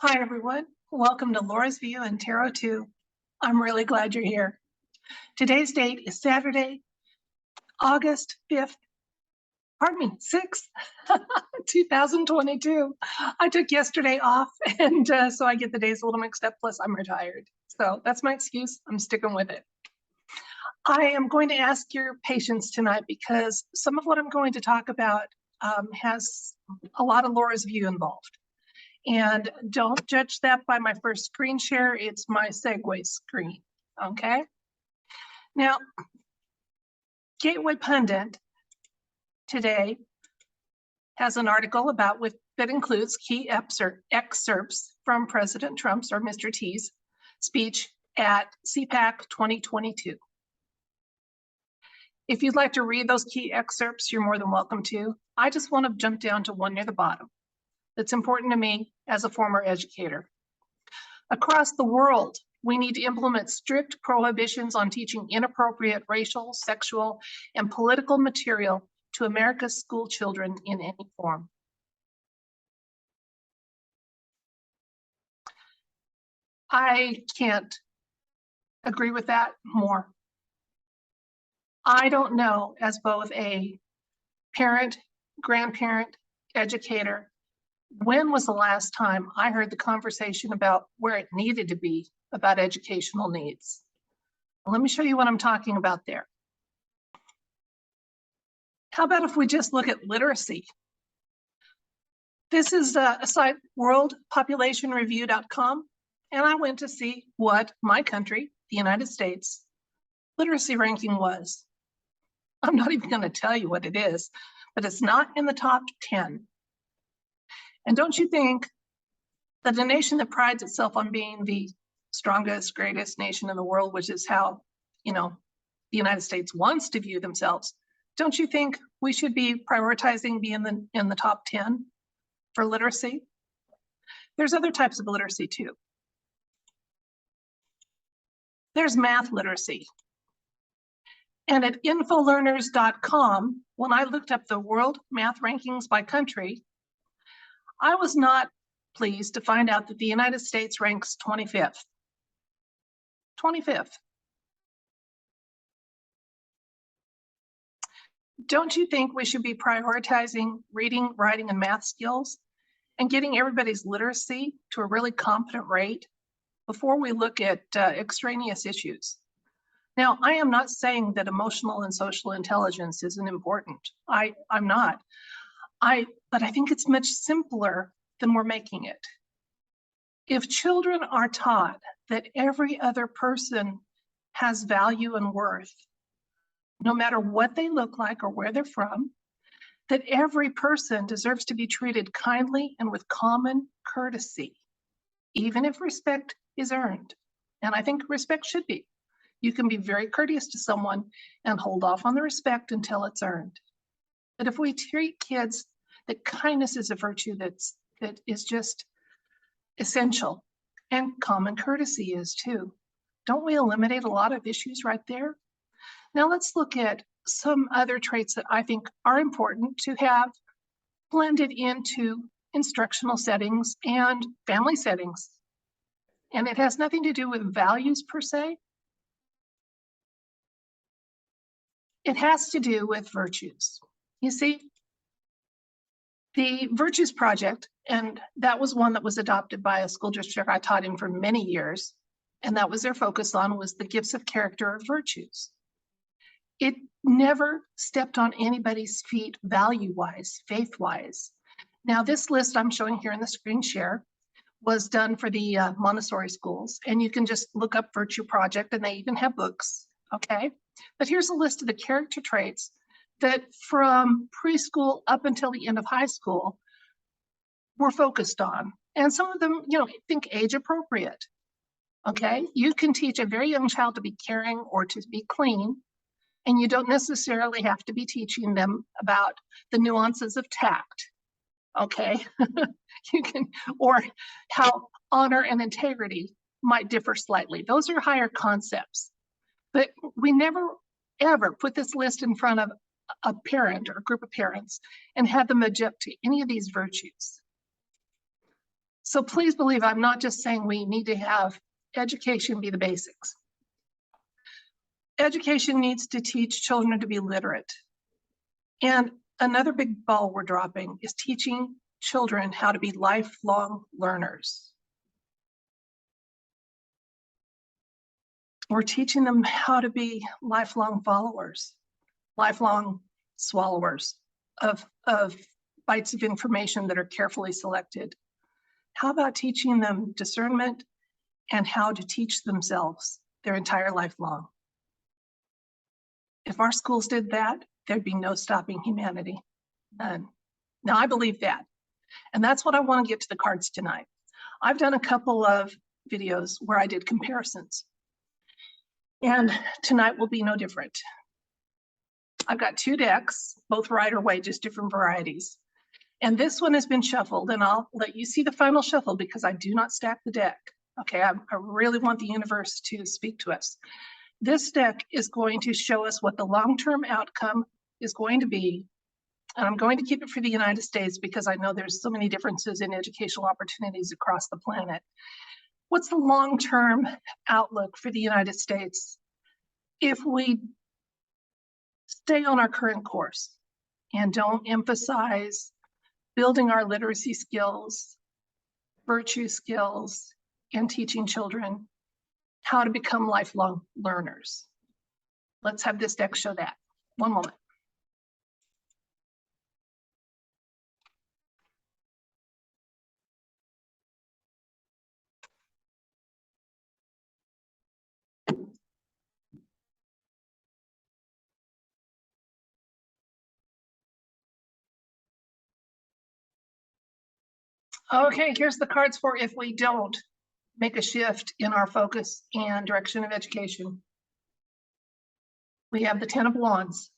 Hi, everyone. Welcome to Laura's View and Tarot 2. I'm really glad you're here. Today's date is Saturday, August 5th, 6th, 2022. I took yesterday off, and so I get the days a little mixed up, plus I'm retired. So that's my excuse. I'm sticking with it. I am going to ask your patience tonight because some of what I'm going to talk about has a lot of Laura's View involved. And don't judge that by my first screen share. It's my segue screen, okay? Now, Gateway Pundit today has an article that includes key excerpts from President Trump's or Mr. T's speech at CPAC 2022. If you'd like to read those key excerpts, you're more than welcome to. I just want to jump down to one near the bottom that's important to me as a former educator. Across the world, we need to implement strict prohibitions on teaching inappropriate racial, sexual, and political material to America's school children in any form. I can't agree with that more. I don't know, as both a parent, grandparent, educator, when was the last time I heard the conversation about where it needed to be about educational needs? Let me show you what I'm talking about there. How about if we just look at literacy? This is a site, worldpopulationreview.com, and I went to see what my country, the United States, literacy ranking was. I'm not even going to tell you what it is, but it's not in the top 10. And don't you think that a nation that prides itself on being the strongest, greatest nation in the world, which is how, the United States wants to view themselves, don't you think we should be prioritizing being in the top 10 for literacy? There's other types of literacy too. There's math literacy. And at infolearners.com, when I looked up the world math rankings by country, I was not pleased to find out that the United States ranks 25th. 25th. Don't you think we should be prioritizing reading, writing, and math skills and getting everybody's literacy to a really competent rate before we look at extraneous issues? Now, I am not saying that emotional and social intelligence isn't important. I'm not. But I think it's much simpler than we're making it. If children are taught that every other person has value and worth, no matter what they look like or where they're from, that every person deserves to be treated kindly and with common courtesy, even if respect is earned. And I think respect should be. You can be very courteous to someone and hold off on the respect until it's earned. But if we treat kids that kindness is a virtue that is just essential, and common courtesy is too, don't we eliminate a lot of issues right there? Now let's look at some other traits that I think are important to have blended into instructional settings and family settings. And it has nothing to do with values per se. It has to do with virtues. You see, the Virtues Project, and that was one that was adopted by a school district I taught in for many years, and that was their focus on was the gifts of character or virtues. It never stepped on anybody's feet value-wise, faith-wise. Now, this list I'm showing here in the screen share was done for the Montessori schools, and you can just look up Virtue Project, and they even have books, okay? But here's a list of the character traits that from preschool up until the end of high school were focused on. And some of them, think age appropriate, okay? You can teach a very young child to be caring or to be clean, and you don't necessarily have to be teaching them about the nuances of tact, okay? Or how honor and integrity might differ slightly. Those are higher concepts. But we never, ever put this list in front of a parent or a group of parents and have them object to any of these virtues. So please believe I'm not just saying we need to have education be the basics. Education needs to teach children to be literate. And another big ball we're dropping is teaching children how to be lifelong learners. We're teaching them how to be lifelong followers, lifelong swallowers of bites of information that are carefully selected. How about teaching them discernment and how to teach themselves their entire life long? If our schools did that, there'd be no stopping humanity. None. Now, I believe that. And that's what I want to get to the cards tonight. I've done a couple of videos where I did comparisons. And tonight will be no different. I've got 2 decks, both Rider-Waite, just different varieties. And this one has been shuffled, and I'll let you see the final shuffle because I do not stack the deck. Okay, I really want the universe to speak to us. This deck is going to show us what the long-term outcome is going to be. And I'm going to keep it for the United States because I know there's so many differences in educational opportunities across the planet. What's the long-term outlook for the United States if we stay on our current course and don't emphasize building our literacy skills, virtue skills, and teaching children how to become lifelong learners? Let's have this deck show that. One moment. Okay, here's the cards for if we don't make a shift in our focus and direction of education. We have the 10 of Wands,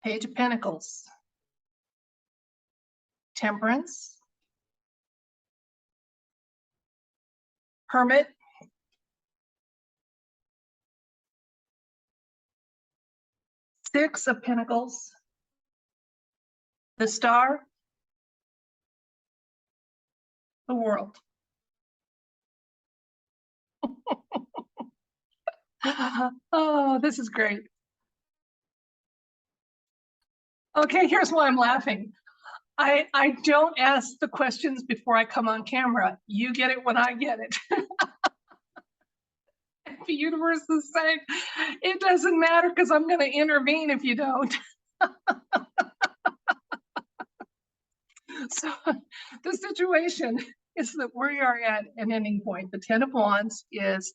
Page of Pentacles, Temperance, Hermit, Six of Pentacles, the Star, the World. Oh, this is great. Okay, here's why I'm laughing. I don't ask the questions before I come on camera. You get it when I get it. The universe is saying, it doesn't matter because I'm going to intervene if you don't. So the situation is that we are at an ending point. The 10 of Wands is,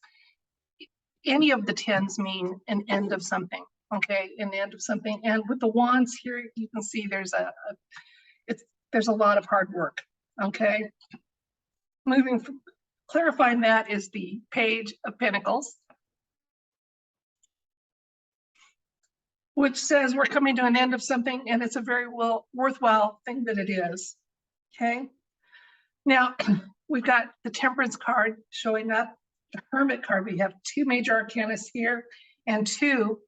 any of the 10s mean an end of something, okay, an end of something. And with the Wands here, you can see there's a lot of hard work, okay. Clarifying that is the Page of Pentacles, which says we're coming to an end of something, and it's a very worthwhile thing that it is, okay. Now, we've got the Temperance card showing up, the Hermit card. We have 2 major arcanas here and 2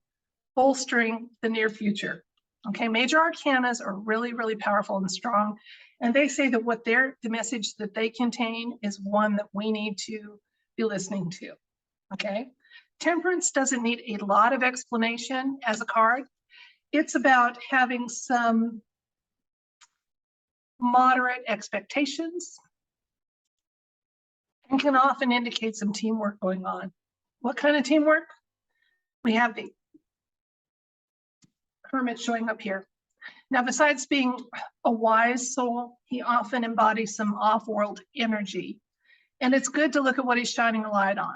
bolstering the near future. Okay, major arcanas are really, really powerful and strong. And they say that the message that they contain is one that we need to be listening to, okay? Temperance doesn't need a lot of explanation as a card. It's about having some moderate expectations and can often indicate some teamwork going on. What kind of teamwork? We have the Hermit showing up here. Now, besides being a wise soul, he often embodies some off-world energy. And it's good to look at what he's shining a light on.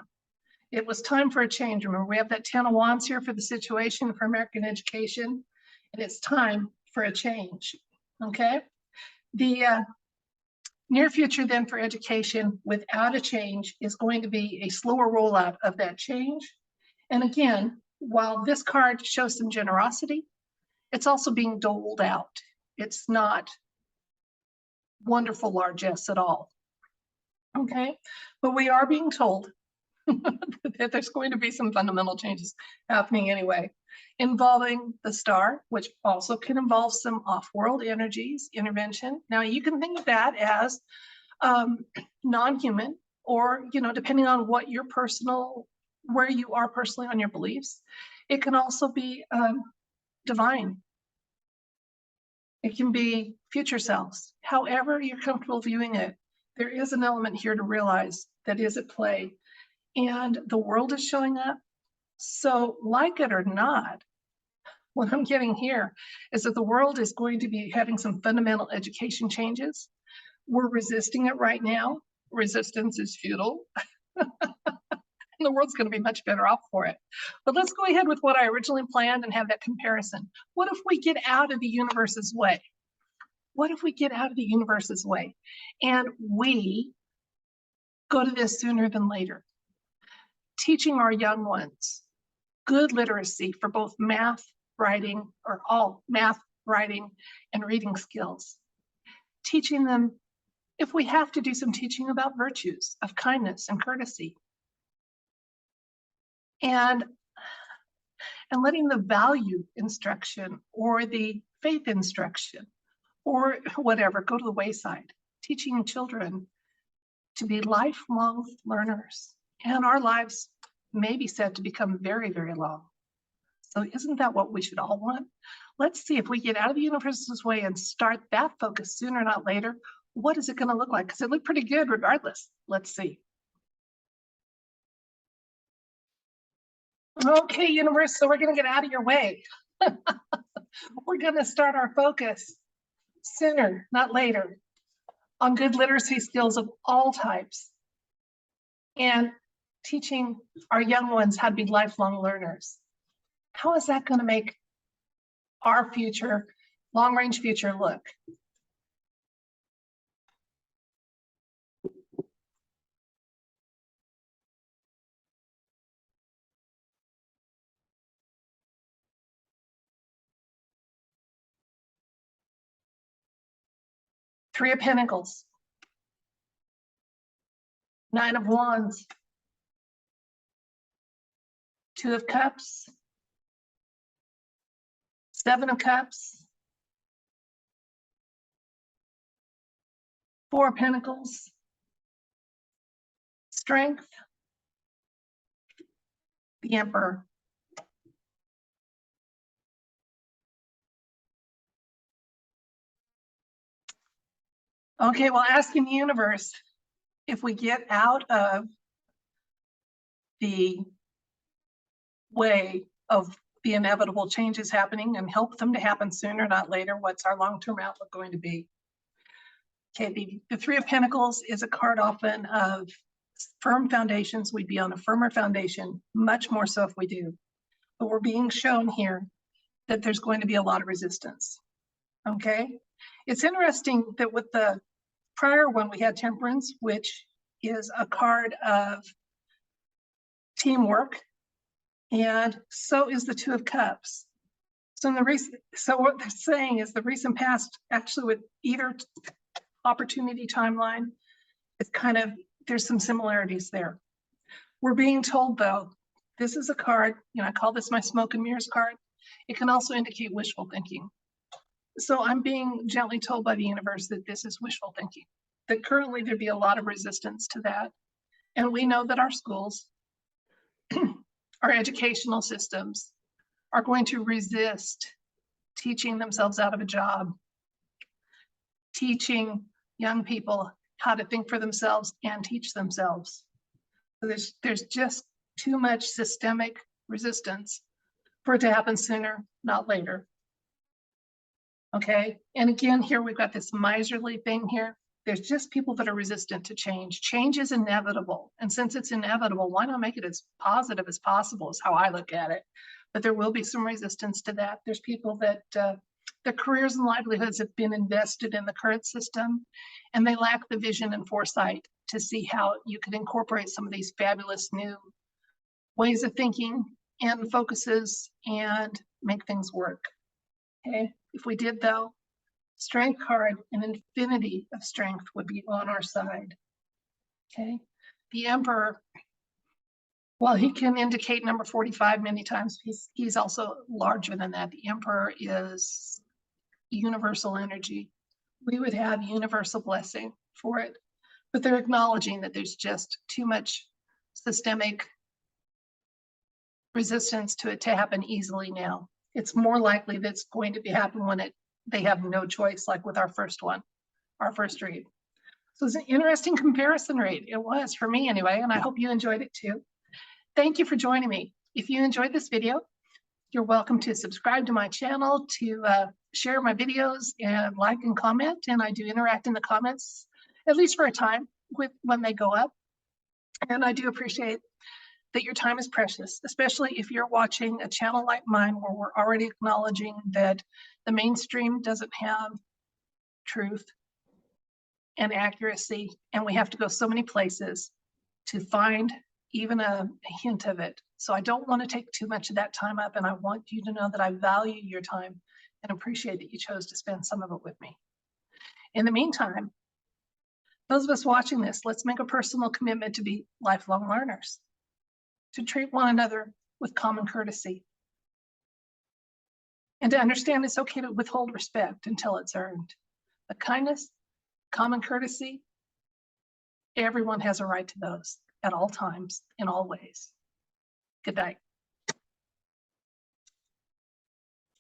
It was time for a change. Remember, we have that 10 of Wands here for the situation for American education, and it's time for a change, okay? The near future then for education without a change is going to be a slower rollout of that change. And again, while this card shows some generosity, it's also being doled out. It's not wonderful largesse at all, okay? But we are being told that there's going to be some fundamental changes happening anyway. involving the star, which also can involve some off-world energies, intervention. Now you can think of that as non-human, or, depending on what your where you are personally on your beliefs. It can also be divine. It can be future selves. However you're comfortable viewing it, there is an element here to realize that is at play, and the world is showing up. So like it or not, what I'm getting here is that the world is going to be having some fundamental education changes. We're resisting it right now. Resistance is futile. The world's going to be much better off for it. But let's go ahead with what I originally planned and have that comparison. What if we get out of the universe's way? What if we get out of the universe's way and we go to this sooner than later? Teaching our young ones good literacy for both math, writing, or all math, writing, and reading skills. Teaching them, if we have to, do some teaching about virtues of kindness and courtesy. And letting the value instruction or the faith instruction or whatever go to the wayside. Teaching children to be lifelong learners. And our lives may be said to become very, very long. So isn't that what we should all want? Let's see if we get out of the universe's way and start that focus sooner, not later. What is it going to look like? Because it looked pretty good regardless. Let's see. Okay, universe, so we're going to get out of your way. We're going to start our focus sooner, not later, on good literacy skills of all types and teaching our young ones how to be lifelong learners. How is that going to make our future, long-range future, look? Three of Pentacles, Nine of Wands, Two of Cups, Seven of Cups, Four of Pentacles, Strength, the Emperor. Okay, well, asking the universe, if we get out of the way of the inevitable changes happening and help them to happen sooner, not later, what's our long-term outlook going to be? Okay, the Three of Pentacles is a card often of firm foundations. We'd be on a firmer foundation, much more so if we do. But we're being shown here that there's going to be a lot of resistance. Okay, it's interesting that with the prior one, we had Temperance, which is a card of teamwork, and so is the Two of Cups. So what they're saying is the recent past, actually with either opportunity timeline, it's kind of, there's some similarities there. We're being told though, this is a card, I call this my smoke and mirrors card. It can also indicate wishful thinking. So I'm being gently told by the universe that this is wishful thinking, that currently there'd be a lot of resistance to that. And we know that our schools, our educational systems are going to resist teaching themselves out of a job, teaching young people how to think for themselves and teach themselves. So there's just too much systemic resistance for it to happen sooner, not later. Okay, and again, here we've got this miserly thing here. There's just people that are resistant to change. Change is inevitable. And since it's inevitable, why not make it as positive as possible is how I look at it. But there will be some resistance to that. There's people that their careers and livelihoods have been invested in the current system, and they lack the vision and foresight to see how you could incorporate some of these fabulous new ways of thinking and focuses and make things work. Okay, if we did though, Strength card, an infinity of strength would be on our side. Okay, the Emperor Well, he can indicate number 45 many times. He's also larger than that. The emperor is universal energy. We would have universal blessing for it, but they're acknowledging that there's just too much systemic resistance to it to happen easily now. It's more likely that it's going to happen when they have no choice, like with our first one, our first read. So it's an interesting comparison read. It was for me anyway, and I hope you enjoyed it too. Thank you for joining me. If you enjoyed this video, you're welcome to subscribe to my channel, to share my videos, and like and comment. And I do interact in the comments, at least for a time, when they go up. And I do appreciate that your time is precious, especially if you're watching a channel like mine where we're already acknowledging that the mainstream doesn't have truth and accuracy, and we have to go so many places to find even a hint of it. So I don't want to take too much of that time up, and I want you to know that I value your time and appreciate that you chose to spend some of it with me. In the meantime, those of us watching this, let's make a personal commitment to be lifelong learners, to treat one another with common courtesy, and to understand it's okay to withhold respect until it's earned. But kindness, common courtesy, everyone has a right to those at all times, in all ways. Good night.